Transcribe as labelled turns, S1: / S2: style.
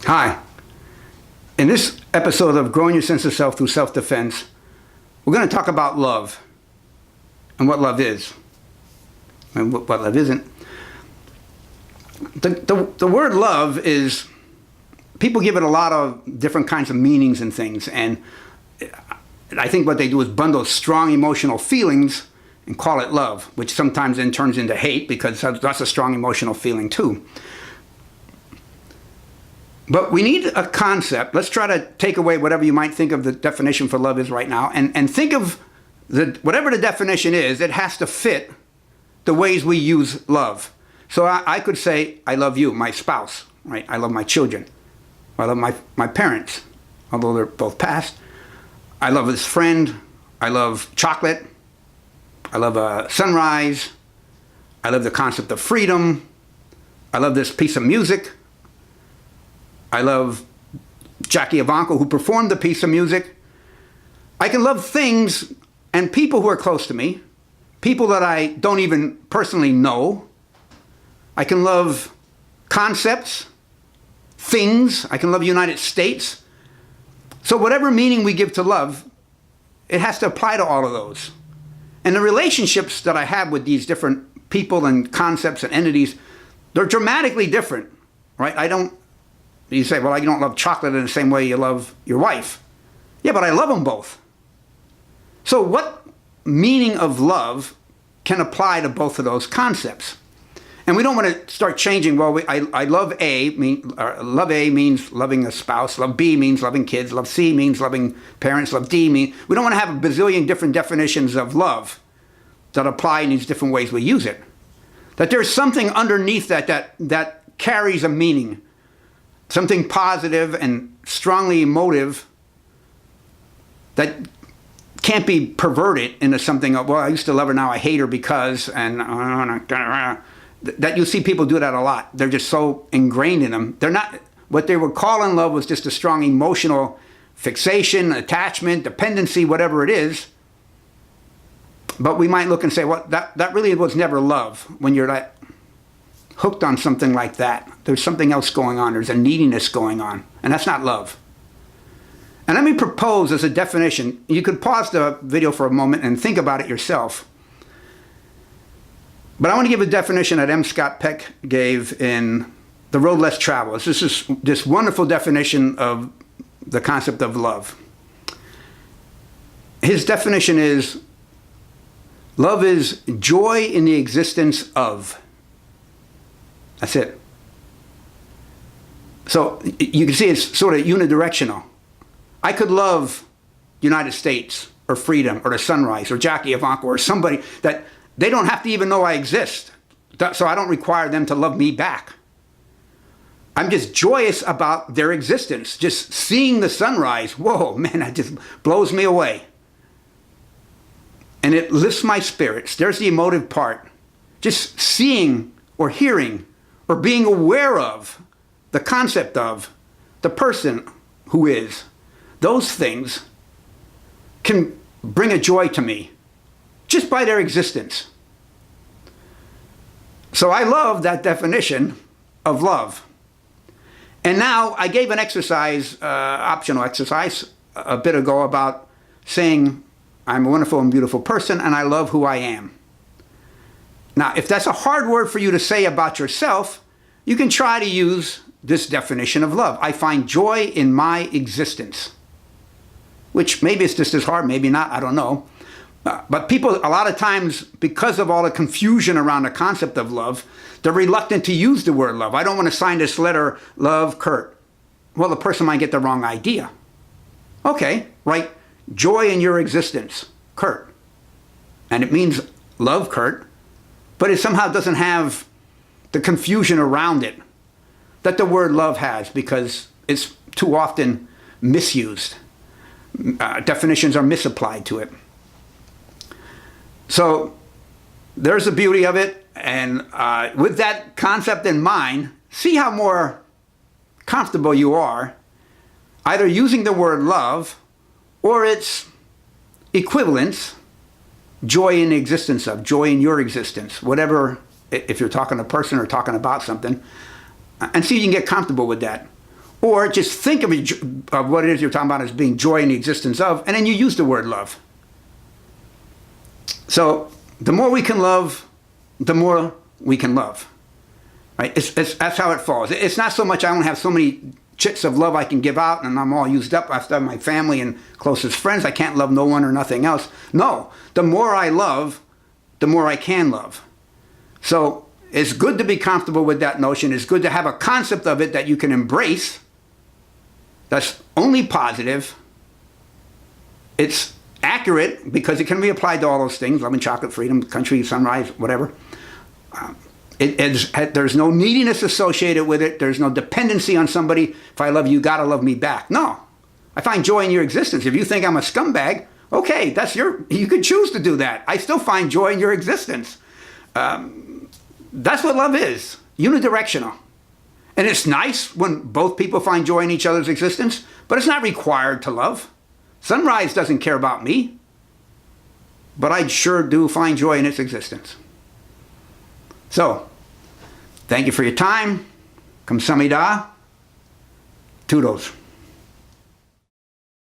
S1: Hi. In this episode of Growing Your Sense of Self Through Self-Defense, we're going to talk about love and what love is and what love isn't. The word love is, people give it a lot of different kinds of meanings and things, and I think what they do is bundle strong emotional feelings and call it love, which sometimes then turns into hate because that's a strong emotional feeling too. But we need a concept. Let's try to take away whatever you might think of the definition for love is right now, and think of whatever the definition is, it has to fit the ways we use love. So I could say, I love you, my spouse, right? I love my children. I love my parents, although they're both passed. I love this friend. I love chocolate. I love a sunrise. I love the concept of freedom. I love this piece of music. I love Jackie Evancho, who performed the piece of music. I can love things and people who are close to me, people that I don't even personally know. I can love concepts, things. I can love the United States. So whatever meaning we give to love, it has to apply to all of those. And the relationships that I have with these different people and concepts and entities, they're dramatically different, right? You say, well, you don't love chocolate in the same way you love your wife. Yeah, but I love them both. So what meaning of love can apply to both of those concepts? And we don't want to start changing, well, I love A, love A means loving a spouse, love B means loving kids, love C means loving parents, love D means, we don't want to have a bazillion different definitions of love that apply in these different ways we use it. That there's something underneath that carries a meaning, something positive and strongly emotive that can't be perverted into something of, well, I used to love her, now I hate her because, and that you see people do that a lot. They're just so ingrained in them. They're not, what they would call in love was just a strong emotional fixation, attachment, dependency, whatever it is. But we might look and say, well, that really was never love. When you're that hooked on something like that, there's something else going on. There's a neediness going on, and that's not love. And let me propose as a definition, you could pause the video for a moment and think about it yourself. But I want to give a definition that M. Scott Peck gave in The Road Less Traveled. This is this wonderful definition of the concept of love. His definition is, love is joy in the existence of. That's it. So you can see it's sort of unidirectional. I could love the United States or freedom or the sunrise or Jackie Evancho or somebody that they don't have to even know I exist. So I don't require them to love me back. I'm just joyous about their existence. Just seeing the sunrise, whoa, man, that just blows me away. And it lifts my spirits. There's the emotive part. Just seeing or hearing or being aware of the concept of the person who is, those things can bring a joy to me just by their existence. So I love that definition of love. And now I gave an exercise, optional exercise, a bit ago about saying I'm a wonderful and beautiful person and I love who I am. Now, if that's a hard word for you to say about yourself, you can try to use this definition of love. I find joy in my existence. Which maybe it's just as hard, maybe not, I don't know. But people, a lot of times, because of all the confusion around the concept of love, they're reluctant to use the word love. I don't want to sign this letter, love, Curt. Well, the person might get the wrong idea. Okay, write joy in your existence, Curt. And it means love, Curt, but it somehow doesn't have the confusion around it that the word love has, because it's too often misused. Definitions are misapplied to it. So there's the beauty of it, and with that concept in mind, see how more comfortable you are either using the word love or its equivalents, joy in the existence of, joy in your existence, whatever, if you're talking to a person or talking about something, and see if you can get comfortable with that. Or just think of what it is you're talking about as being joy in the existence of, and then you use the word love. So the more we can love, the more we can love. Right? That's how it falls. It's not so much I don't have so many chits of love I can give out and I'm all used up after my family and closest friends. I can't love no one or nothing else. No, the more I love, the more I can love. So it's good to be comfortable with that notion. It's good to have a concept of it that you can embrace. That's only positive. It's accurate because it can be applied to all those things: love and chocolate, freedom, country, sunrise, whatever. There's no neediness associated with it. There's no dependency on somebody. If I love you, you gotta love me back. No, I find joy in your existence. If you think I'm a scumbag, okay, you could choose to do that. I still find joy in your existence. That's what love is, unidirectional. And it's nice when both people find joy in each other's existence, but it's not required to love. Sunrise doesn't care about me, but I sure do find joy in its existence. So, thank you for your time. Kamsahamnida. Toodles.